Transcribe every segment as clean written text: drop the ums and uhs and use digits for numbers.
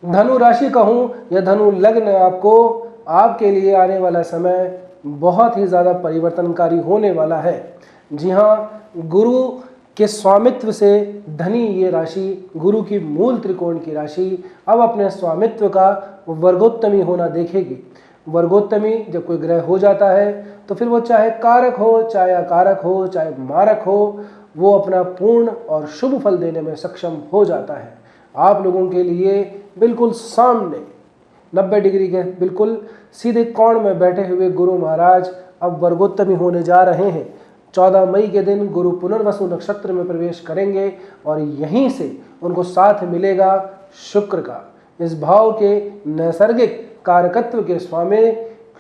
धनु राशि कहूँ या धनु लग्न, आपके लिए आने वाला समय बहुत ही ज़्यादा परिवर्तनकारी होने वाला है। जी हाँ, गुरु के स्वामित्व से धनी ये राशि, गुरु की मूल त्रिकोण की राशि अब अपने स्वामित्व का वर्गोत्तमी होना देखेगी। वर्गोत्तमी जब कोई ग्रह हो जाता है तो फिर वो चाहे कारक हो, चाहे अकारक हो, चाहे मारक हो, वो अपना पूर्ण और शुभ फल देने में सक्षम हो जाता है। आप लोगों के लिए बिल्कुल सामने 90 डिग्री के बिल्कुल सीधे कोण में बैठे हुए गुरु महाराज अब वर्गोत्तमी होने जा रहे हैं। 14 मई के दिन गुरु पुनर्वसु नक्षत्र में प्रवेश करेंगे और यहीं से उनको साथ मिलेगा शुक्र का। इस भाव के नैसर्गिक कारकत्व के स्वामी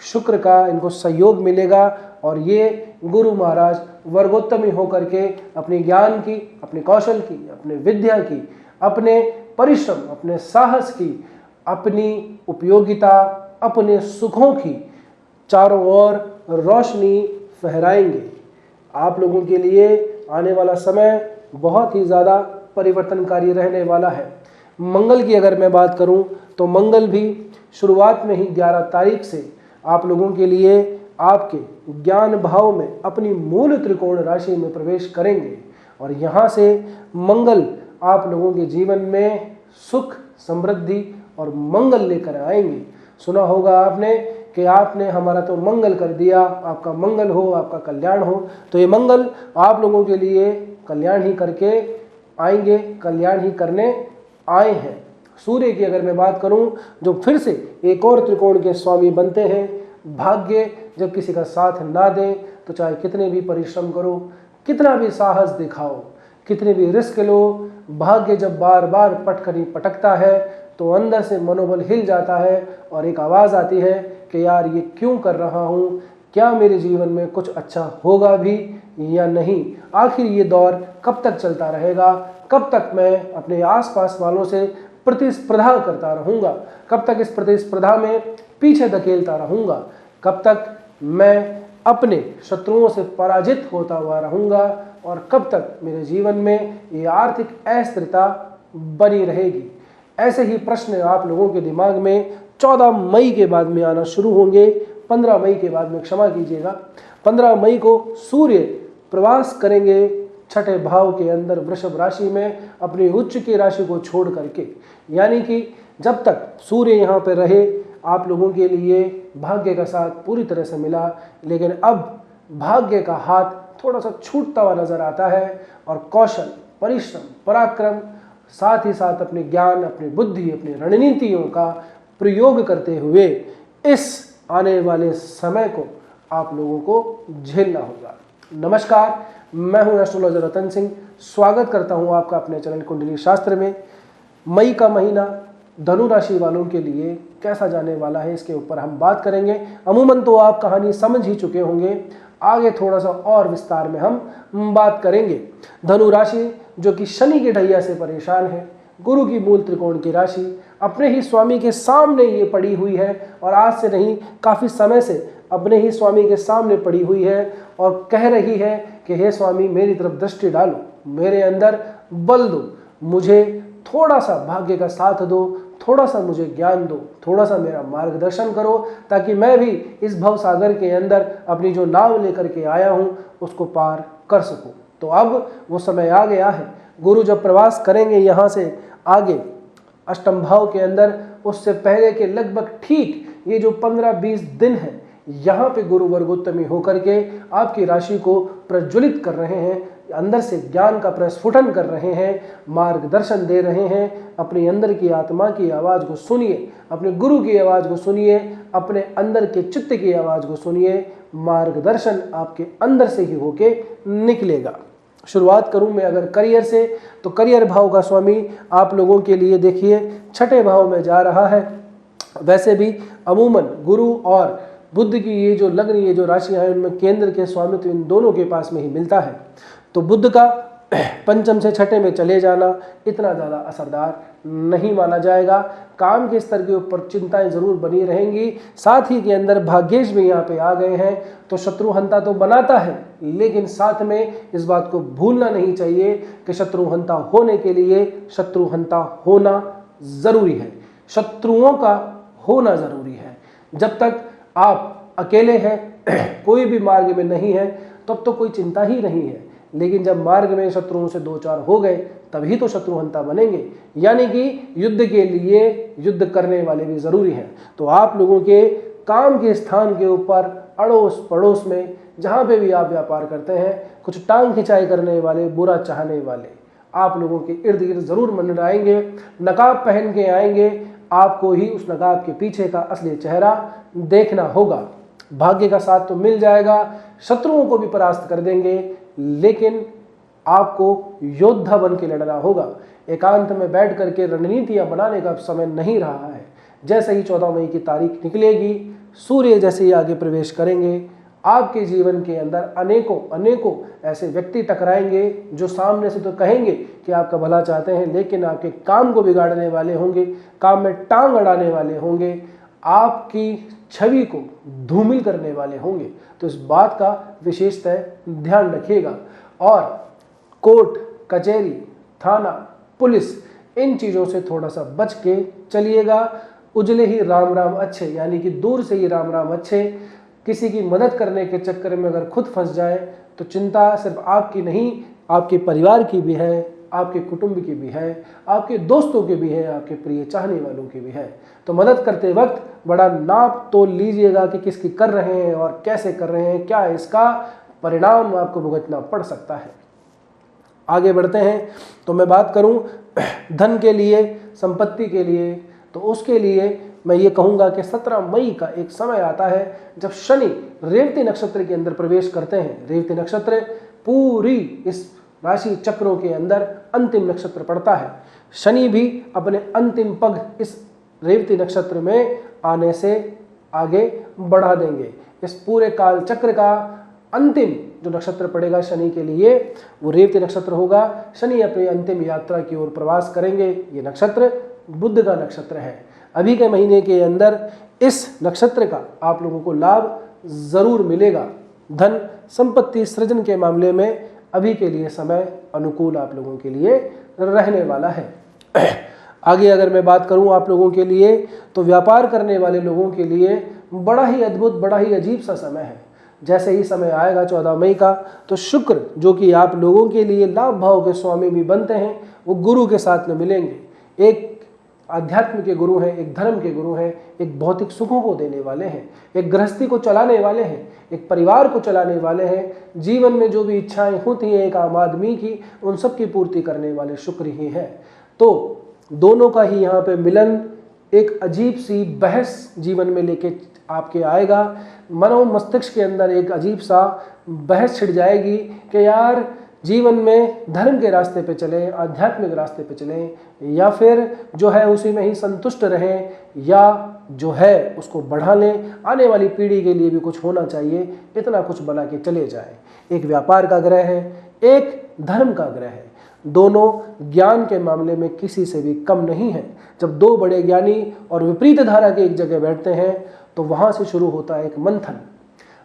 शुक्र का इनको सहयोग मिलेगा और ये गुरु महाराज वर्गोत्तमी होकर के अपने ज्ञान की, अपने कौशल की, अपने विद्या की, अपने परिश्रम, अपने साहस की, अपनी उपयोगिता, अपने सुखों की चारों ओर रोशनी फहराएंगे। आप लोगों के लिए आने वाला समय बहुत ही ज़्यादा परिवर्तनकारी रहने वाला है। मंगल की अगर मैं बात करूं तो मंगल भी शुरुआत में ही 11 तारीख से आप लोगों के लिए आपके ज्ञान भाव में अपनी मूल त्रिकोण राशि में प्रवेश करेंगे और यहाँ से मंगल आप लोगों के जीवन में सुख, समृद्धि और मंगल लेकर आएंगे। सुना होगा आपने कि आपने हमारा तो मंगल कर दिया, आपका मंगल हो, आपका कल्याण हो। तो ये मंगल आप लोगों के लिए कल्याण ही करके आएंगे, कल्याण ही करने आए हैं। सूर्य की अगर मैं बात करूं, जो फिर से एक और त्रिकोण के स्वामी बनते हैं। भाग्य जब किसी का साथ ना दे तो चाहे कितने भी परिश्रम करो, कितना भी साहस दिखाओ, कितने भी रिस्क लो, भाग्य जब बार बार पटखनी पटकता है तो अंदर से मनोबल हिल जाता है और एक आवाज़ आती है कि यार ये क्यों कर रहा हूँ, क्या मेरे जीवन में कुछ अच्छा होगा भी या नहीं, आखिर ये दौर कब तक चलता रहेगा, कब तक मैं अपने आसपास वालों से प्रतिस्पर्धा करता रहूँगा, कब तक इस प्रतिस्पर्धा में पीछे धकेलता रहूँगा, कब तक मैं अपने शत्रुओं से पराजित होता हुआ रहूँगा और कब तक मेरे जीवन में ये आर्थिक अस्थिरता बनी रहेगी। ऐसे ही प्रश्न आप लोगों के दिमाग में 14 मई के बाद में आना शुरू होंगे। 15 मई के बाद में, क्षमा कीजिएगा, 15 मई को सूर्य प्रवास करेंगे छठे भाव के अंदर वृषभ राशि में अपनी उच्च की राशि को छोड़ करके। यानी कि जब तक सूर्य यहाँ पर रहे आप लोगों के लिए भाग्य का साथ पूरी तरह से मिला, लेकिन अब भाग्य का हाथ थोड़ा सा छूटता हुआ नजर आता है और कौशल, परिश्रम, पराक्रम, साथ ही साथ अपने ज्ञान, अपनी बुद्धि, अपनी रणनीतियों का प्रयोग करते हुए इस आने वाले समय को आप लोगों को झेलना होगा। नमस्कार, मैं हूं एस्ट्रोलॉजर रतन सिंह। स्वागत करता हूं आपका अपने चैनल कुंडली शास्त्र में। मई का महीना धनु राशि वालों के लिए कैसा जाने वाला है, इसके ऊपर हम बात करेंगे। अमूमन तो आप कहानी समझ ही चुके होंगे, आगे थोड़ा सा और विस्तार में हम बात करेंगे। धनु राशि जो कि शनि के ढैया से परेशान है, गुरु की मूल त्रिकोण की राशि अपने ही स्वामी के सामने ये पड़ी हुई है और आज से नहीं, काफ़ी समय से अपने ही स्वामी के सामने पड़ी हुई है और कह रही है कि हे स्वामी मेरी तरफ दृष्टि डालो, मेरे अंदर बल दो, मुझे थोड़ा सा भाग्य का साथ दो, थोड़ा सा मुझे ज्ञान दो, थोड़ा सा मेरा मार्गदर्शन करो ताकि मैं भी इस भव सागर के अंदर अपनी जो नाव लेकर के आया हूँ उसको पार कर सकूँ। तो अब वो समय आ गया है। गुरु जब प्रवास करेंगे यहाँ से आगे अष्टम भाव के अंदर, उससे पहले के लगभग ठीक ये जो 15-20 दिन है, यहाँ पे गुरु वर्गोत्तमी होकर के आपकी राशि को प्रज्वलित कर रहे हैं, अंदर से ज्ञान का प्रस्फुटन कर रहे हैं, मार्गदर्शन दे रहे हैं। अपने अंदर की आत्मा की आवाज़ को सुनिए, अपने गुरु की आवाज़ को सुनिए, अपने अंदर के चित्त की आवाज़ को सुनिए। मार्गदर्शन आपके अंदर से ही होके निकलेगा। शुरुआत करूं मैं अगर करियर से, तो करियर भाव का स्वामी आप लोगों के लिए देखिए छठे भाव में जा रहा है। वैसे भी अमूमन गुरु और बुध की ये जो लग्न, ये जो राशियां हैं, उनमें केंद्र के स्वामित्व इन दोनों के पास में ही मिलता है। तो बुध का पंचम से छठे में चले जाना इतना ज़्यादा असरदार नहीं माना जाएगा। काम के स्तर के ऊपर चिंताएं ज़रूर बनी रहेंगी। साथ ही के अंदर भाग्येश भी यहाँ पे आ गए हैं, तो शत्रुहंता तो बनाता है, लेकिन साथ में इस बात को भूलना नहीं चाहिए कि शत्रुहंता होने के लिए शत्रुहंता होना ज़रूरी है। शत्रुओं का होना जरूरी है। जब तक आप अकेले हैं, कोई भी मार्ग में नहीं है, तब तो कोई चिंता ही नहीं है। लेकिन जब मार्ग में शत्रुओं से दो चार हो गए, तभी तो शत्रुहंता बनेंगे। यानी कि युद्ध के लिए युद्ध करने वाले भी जरूरी हैं। तो आप लोगों के काम के स्थान के ऊपर, अड़ोस पड़ोस में, जहां पे भी आप व्यापार करते हैं, कुछ टांग खिंचाई करने वाले, बुरा चाहने वाले आप लोगों के इर्द गिर्द जरूर मंडराएंगे, नकाब पहन के आएंगे। आपको ही उस नकाब के पीछे का असली चेहरा देखना होगा। भाग्य का साथ तो मिल जाएगा, शत्रुओं को भी परास्त कर देंगे, लेकिन आपको योद्धा बन के लड़ना होगा। एकांत में बैठ करके रणनीतियां बनाने का समय नहीं रहा है। जैसे ही 14 मई की तारीख निकलेगी, सूर्य जैसे ही आगे प्रवेश करेंगे, आपके जीवन के अंदर अनेकों ऐसे व्यक्ति टकराएंगे जो सामने से तो कहेंगे कि आपका भला चाहते हैं, लेकिन आपके काम को बिगाड़ने वाले होंगे, काम में टांग अड़ाने वाले होंगे, आपकी छवि को धूमिल करने वाले होंगे। तो इस बात का विशेषतः ध्यान रखिएगा। और कोर्ट कचहरी, थाना, पुलिस, इन चीज़ों से थोड़ा सा बच के चलिएगा। उजले ही राम राम अच्छे, यानी कि दूर से ही राम राम अच्छे। किसी की मदद करने के चक्कर में अगर खुद फंस जाए तो चिंता सिर्फ आपकी नहीं, आपके परिवार की भी है, आपके कुटुंब की भी है, आपके दोस्तों की भी है, आपके प्रिय चाहने वालों की भी है। तो मदद करते वक्त बड़ा नाप तोल लीजिएगा कि किसकी कर रहे हैं और कैसे कर रहे हैं, क्या इसका परिणाम आपको भुगतना पड़ सकता है। आगे बढ़ते हैं तो मैं बात करूं धन के लिए, संपत्ति के लिए, तो उसके लिए मैं ये कहूँगा कि 17 मई का एक समय आता है जब शनि रेवती नक्षत्र के अंदर प्रवेश करते हैं। रेवती नक्षत्र पूरी इस राशि चक्रों के अंदर अंतिम नक्षत्र पड़ता है। शनि भी अपने अंतिम पग इस रेवती नक्षत्र में आने से आगे बढ़ा देंगे। इस पूरे काल चक्र का अंतिम जो नक्षत्र पड़ेगा शनि के लिए, वो रेवती नक्षत्र होगा। शनि अपनी अंतिम यात्रा की ओर प्रवास करेंगे। ये नक्षत्र बुध का नक्षत्र है। अभी के महीने के अंदर इस नक्षत्र का आप लोगों को लाभ जरूर मिलेगा। धन संपत्ति सृजन के मामले में अभी के लिए समय अनुकूल आप लोगों के लिए रहने वाला है। आगे अगर मैं बात करूं आप लोगों के लिए, तो व्यापार करने वाले लोगों के लिए बड़ा ही अद्भुत, बड़ा ही अजीब सा समय है। जैसे ही समय आएगा 14 मई का, तो शुक्र जो कि आप लोगों के लिए लाभ भाव के स्वामी भी बनते हैं, वो गुरु के साथ में मिलेंगे। एक आध्यात्म के गुरु हैं, एक धर्म के गुरु हैं, एक भौतिक सुखों को देने वाले हैं, एक गृहस्थी को चलाने वाले हैं, एक परिवार को चलाने वाले हैं। जीवन में जो भी इच्छाएं होती हैं एक आम आदमी की, उन सब की पूर्ति करने वाले शुक्र ही हैं। तो दोनों का ही यहाँ पे मिलन एक अजीब सी बहस जीवन में लेके आपके आएगा। मनो मस्तिष्क के अंदर एक अजीब सा बहस छिड़ जाएगी कि यार जीवन में धर्म के रास्ते पे चलें, आध्यात्मिक रास्ते पे चलें, या फिर जो है उसी में ही संतुष्ट रहें, या जो है उसको बढ़ा लें। आने वाली पीढ़ी के लिए भी कुछ होना चाहिए, इतना कुछ बना के चले जाएं। एक व्यापार का ग्रह है, एक धर्म का ग्रह है। दोनों ज्ञान के मामले में किसी से भी कम नहीं है। जब दो बड़े ज्ञानी और विपरीत धारा के एक जगह बैठते हैं तो वहां से शुरू होता है एक मंथन।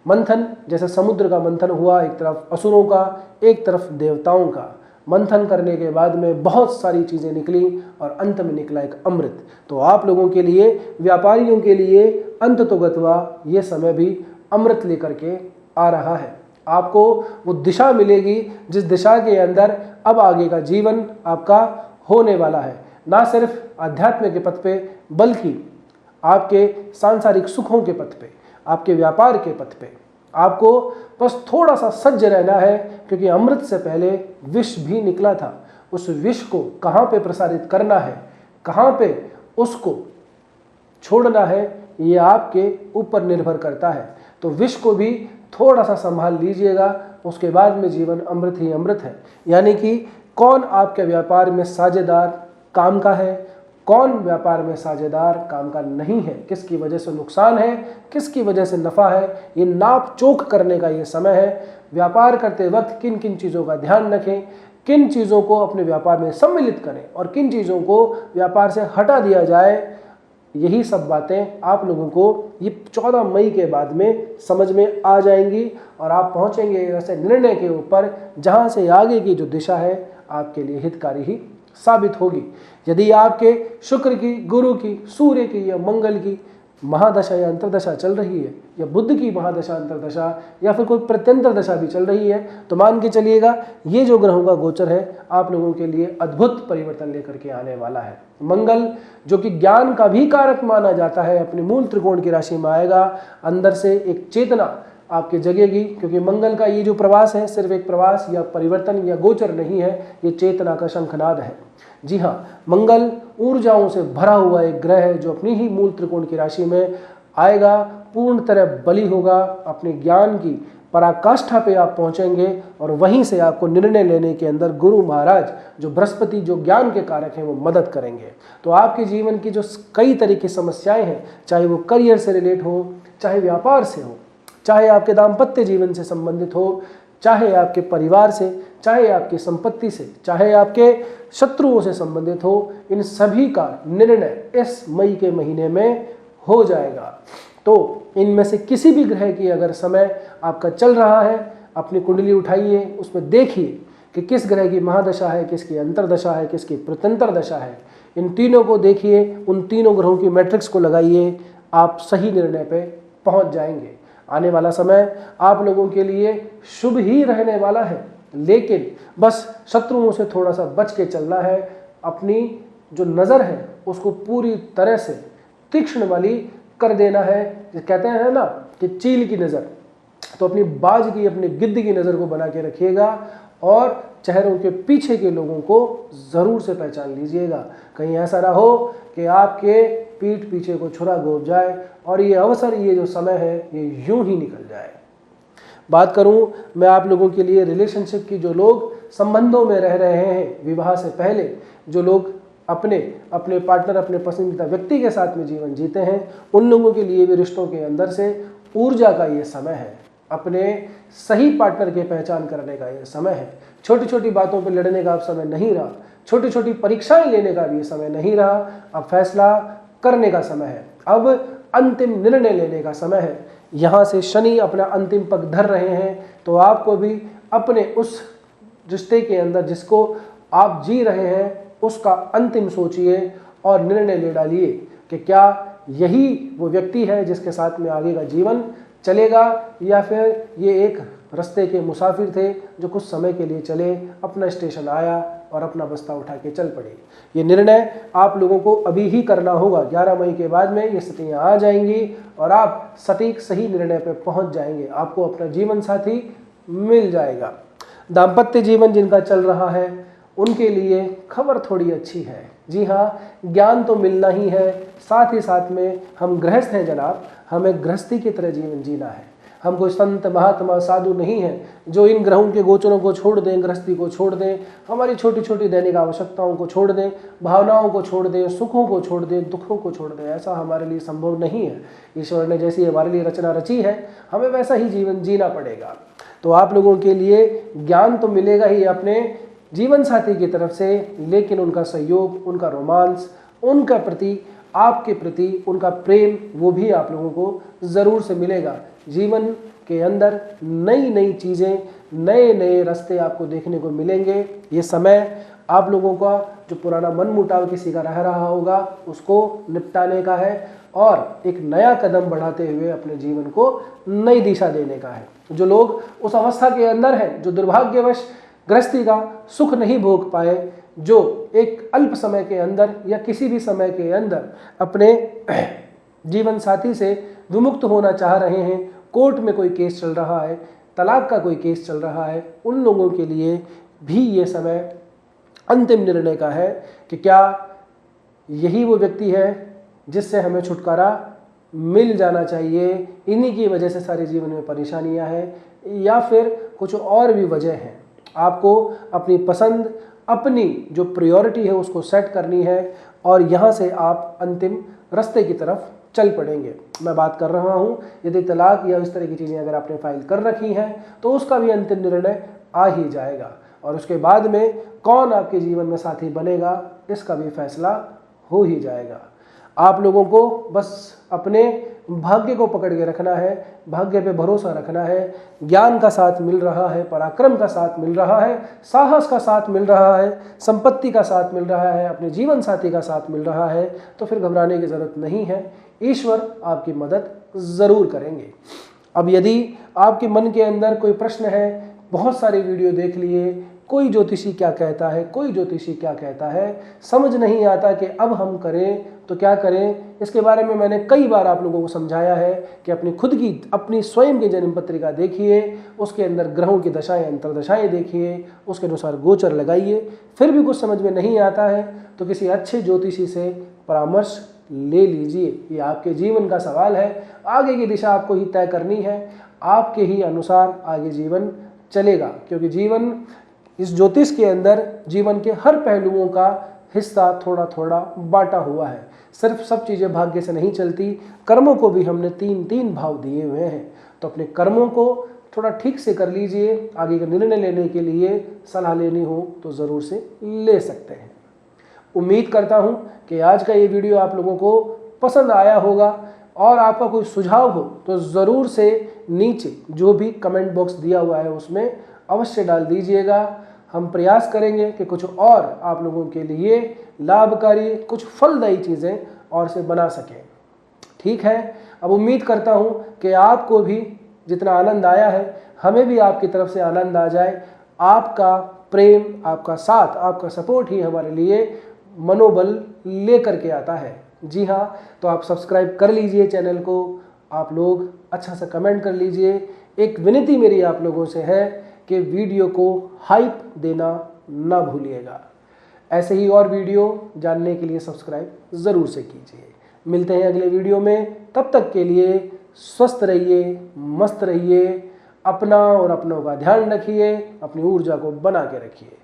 मंथन जैसे समुद्र का मंथन हुआ, एक तरफ असुरों का, एक तरफ देवताओं का। मंथन करने के बाद में बहुत सारी चीज़ें निकली और अंत में निकला एक अमृत। तो आप लोगों के लिए, व्यापारियों के लिए अंत तो गत्वा ये समय भी अमृत लेकर के आ रहा है। आपको वो दिशा मिलेगी जिस दिशा के अंदर अब आगे का जीवन आपका होने वाला है। ना सिर्फ आध्यात्म के पथ पे, बल्कि आपके सांसारिक सुखों के पथ पे, आपके व्यापार के पथ पे। आपको बस थोड़ा सा सज्ज रहना है, क्योंकि अमृत से पहले विष भी निकला था। उस विष को कहाँ पे प्रसारित करना है, कहाँ पे उसको छोड़ना है, ये आपके ऊपर निर्भर करता है। तो विष को भी थोड़ा सा संभाल लीजिएगा, उसके बाद में जीवन अमृत ही अमृत है। यानी कि कौन आपके व्यापार में साझेदार काम का है, कौन व्यापार में साझेदार काम का नहीं है, किसकी वजह से नुकसान है, किसकी वजह से नफ़ा है, ये नाप चोक करने का ये समय है। व्यापार करते वक्त किन किन चीज़ों का ध्यान रखें, किन चीज़ों को अपने व्यापार में सम्मिलित करें और किन चीज़ों को व्यापार से हटा दिया जाए, यही सब बातें आप लोगों को ये 14 मई के बाद में समझ में आ जाएंगी और आप पहुंचेंगे ऐसे निर्णय के ऊपर जहां से आगे की जो दिशा है आपके लिए हितकारी ही साबित होगी। यदि आपके शुक्र की, गुरु की, सूर्य की या मंगल की महादशा या अंतर्दशा चल रही है, या बुध की महादशा अंतर्दशा, या फिर कोई प्रत्यंतर दशा भी चल रही है, तो मान के चलिएगा ये जो ग्रहों का गोचर है आप लोगों के लिए अद्भुत परिवर्तन लेकर के आने वाला है। मंगल जो कि ज्ञान का भी कारक माना जाता है, अपने मूल त्रिकोण की राशि में आएगा। अंदर से एक चेतना आपके जगेगी, क्योंकि मंगल का ये जो प्रवास है सिर्फ एक प्रवास या परिवर्तन या गोचर नहीं है, ये चेतना का शंखनाद है। जी हाँ, मंगल ऊर्जाओं से भरा हुआ एक ग्रह है जो अपनी ही मूल त्रिकोण की राशि में आएगा, पूर्ण तरह बली होगा, अपने ज्ञान की पराकाष्ठा पे आप पहुंचेंगे और वहीं से आपको निर्णय लेने के अंदर गुरु महाराज जो बृहस्पति जो ज्ञान के कारक हैं वो मदद करेंगे। तो आपके जीवन की जो कई तरह की समस्याएं हैं, चाहे वो करियर से रिलेट हो, चाहे व्यापार से हो, चाहे आपके दाम्पत्य जीवन से संबंधित हो, चाहे आपके परिवार से, चाहे आपकी संपत्ति से, चाहे आपके शत्रुओं से संबंधित हो, इन सभी का निर्णय इस मई के महीने में हो जाएगा। तो इनमें से किसी भी ग्रह की अगर समय आपका चल रहा है, अपनी कुंडली उठाइए, उसमें देखिए कि किस ग्रह की महादशा है, किसकी अंतर्दशा है, किसकी प्रत्यंतर दशा है। इन तीनों को देखिए, उन तीनों ग्रहों की मैट्रिक्स को लगाइए, आप सही निर्णय पे पहुंच जाएंगे। आने वाला समय आप लोगों के लिए शुभ ही रहने वाला है, लेकिन बस शत्रुओं से थोड़ा सा बच के चलना है। अपनी जो नज़र है उसको पूरी तरह से तीक्ष्ण वाली कर देना है। कहते हैं ना कि चील की नज़र, तो अपनी बाज की, अपनी गिद्ध की नज़र को बना के रखिएगा और चेहरों के पीछे के लोगों को ज़रूर से पहचान लीजिएगा। कहीं ऐसा ना हो कि आपके पीठ पीछे को छुरा घोंप जाए और ये अवसर, ये जो समय है, ये यूं ही निकल जाए। बात करूं मैं आप लोगों के लिए रिलेशनशिप की, जो लोग संबंधों में रह रहे हैं विवाह से पहले, जो लोग अपने पार्टनर, अपने पसंदीदा व्यक्ति के साथ में जीवन जीते हैं, उन लोगों के लिए भी रिश्तों के अंदर से ऊर्जा का ये समय है। अपने सही पार्टनर की पहचान करने का ये समय है। छोटी छोटी बातों पर लड़ने का अब समय नहीं रहा, छोटी छोटी परीक्षाएं लेने का भी ये समय नहीं रहा। अब फैसला करने का समय है, अब अंतिम निर्णय लेने का समय है। यहाँ से शनि अपना अंतिम पग धर रहे हैं, तो आपको भी अपने उस रिश्ते के अंदर जिसको आप जी रहे हैं उसका अंतिम सोचिए और निर्णय ले डालिए कि क्या यही वो व्यक्ति है जिसके साथ में आगे का जीवन चलेगा, या फिर ये एक रास्ते के मुसाफिर थे जो कुछ समय के लिए चले, अपना स्टेशन आया और अपना बस्ता उठा के चल पड़े। ये निर्णय आप लोगों को अभी ही करना होगा। 11 मई के बाद में ये स्थितियाँ आ जाएंगी और आप सटीक सही निर्णय पर पहुंच जाएंगे। आपको अपना जीवन साथी मिल जाएगा। दाम्पत्य जीवन जिनका चल रहा है उनके लिए खबर थोड़ी अच्छी है। जी हाँ, ज्ञान तो मिलना ही है, साथ ही साथ में हम गृहस्थ हैं जनाब, हमें गृहस्थी की तरह जीवन जीना है। हम कोई संत महात्मा साधु नहीं हैं जो इन ग्रहों के गोचरों को छोड़ दें, गृहस्थी को छोड़ दें, हमारी छोटी छोटी दैनिक आवश्यकताओं को छोड़ दें, भावनाओं को छोड़ दें, सुखों को छोड़ दें, दुखों को छोड़ दें। ऐसा हमारे लिए संभव नहीं है। ईश्वर ने जैसी हमारे लिए रचना रची है, हमें वैसा ही जीवन जीना पड़ेगा। तो आप लोगों के लिए ज्ञान तो मिलेगा ही अपने जीवन साथी की तरफ से, लेकिन उनका सहयोग, उनका रोमांस, उनका प्रति, आपके प्रति उनका प्रेम, वो भी आप लोगों को ज़रूर से मिलेगा। जीवन के अंदर नई नई चीज़ें, नए नए रास्ते आपको देखने को मिलेंगे। ये समय आप लोगों का जो पुराना मन मुटाव किसी का रह रहा होगा उसको निपटाने का है और एक नया कदम बढ़ाते हुए अपने जीवन को नई दिशा देने का है। जो लोग उस अवस्था के अंदर हैं, जो दुर्भाग्यवश गृहस्थी का सुख नहीं भोग पाए, जो एक अल्प समय के अंदर या किसी भी समय के अंदर अपने जीवन साथी से विमुक्त होना चाह रहे हैं, कोर्ट में कोई केस चल रहा है, तलाक का कोई केस चल रहा है, उन लोगों के लिए भी ये समय अंतिम निर्णय का है कि क्या यही वो व्यक्ति है जिससे हमें छुटकारा मिल जाना चाहिए, इन्हीं की वजह से सारे जीवन में परेशानियां हैं, या फिर कुछ और भी वजह हैं। आपको अपनी पसंद, अपनी जो प्रायोरिटी है उसको सेट करनी है और यहाँ से आप अंतिम रास्ते की तरफ चल पड़ेंगे। मैं बात कर रहा हूँ यदि तलाक या इस तरह की चीज़ें अगर आपने फाइल कर रखी हैं तो उसका भी अंतिम निर्णय आ ही जाएगा, और उसके बाद में कौन आपके जीवन में साथी बनेगा इसका भी फैसला हो ही जाएगा। आप लोगों को बस अपने भाग्य को पकड़ के रखना है, भाग्य पे भरोसा रखना है। ज्ञान का साथ मिल रहा है, पराक्रम का साथ मिल रहा है, साहस का साथ मिल रहा है, संपत्ति का साथ मिल रहा है, अपने जीवन साथी का साथ मिल रहा है, तो फिर घबराने की ज़रूरत नहीं है। ईश्वर आपकी मदद ज़रूर करेंगे। अब यदि आपके मन के अंदर कोई प्रश्न है, बहुत सारे वीडियो देख लिए, कोई ज्योतिषी क्या कहता है, कोई ज्योतिषी क्या कहता है, समझ नहीं आता कि अब हम करें तो क्या करें, इसके बारे में मैंने कई बार आप लोगों को समझाया है कि अपनी खुद की, अपनी स्वयं की जन्म पत्रिका देखिए, उसके अंदर ग्रहों की दशाएं, अंतरदशाएं देखिए, उसके अनुसार गोचर लगाइए। फिर भी कुछ समझ में नहीं आता है तो किसी अच्छे ज्योतिषी से परामर्श ले लीजिए। ये आपके जीवन का सवाल है, आगे की दिशा आपको ही तय करनी है, आपके ही अनुसार आगे जीवन चलेगा, क्योंकि जीवन, इस ज्योतिष के अंदर जीवन के हर पहलुओं का हिस्सा थोड़ा थोड़ा बांटा हुआ है। सिर्फ सब चीज़ें भाग्य से नहीं चलती, कर्मों को भी हमने तीन तीन भाव दिए हुए हैं। तो अपने कर्मों को थोड़ा ठीक से कर लीजिए। आगे का निर्णय लेने के लिए सलाह लेनी हो तो ज़रूर से ले सकते हैं। उम्मीद करता हूँ कि आज का ये वीडियो आप लोगों को पसंद आया होगा, और आपका कोई सुझाव हो तो ज़रूर से नीचे जो भी कमेंट बॉक्स दिया हुआ है उसमें अवश्य डाल दीजिएगा। हम प्रयास करेंगे कि कुछ और आप लोगों के लिए लाभकारी, कुछ फलदायी चीज़ें और से बना सकें। ठीक है, अब उम्मीद करता हूँ कि आपको भी जितना आनंद आया है, हमें भी आपकी तरफ से आनंद आ जाए। आपका प्रेम, आपका साथ, आपका सपोर्ट ही हमारे लिए मनोबल लेकर के आता है। जी हाँ, तो आप सब्सक्राइब कर लीजिए चैनल को, आप लोग अच्छा सा कमेंट कर लीजिए। एक विनती मेरी आप लोगों से है कि वीडियो को हाइप देना ना भूलिएगा। ऐसे ही और वीडियो जानने के लिए सब्सक्राइब ज़रूर से कीजिए। मिलते हैं अगले वीडियो में, तब तक के लिए स्वस्थ रहिए, मस्त रहिए, अपना और अपनों का ध्यान रखिए, अपनी ऊर्जा को बना के रखिए।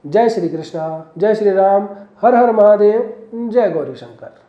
जय श्री कृष्णा, जय श्री राम, हर हर महादेव, जय गौरी शंकर।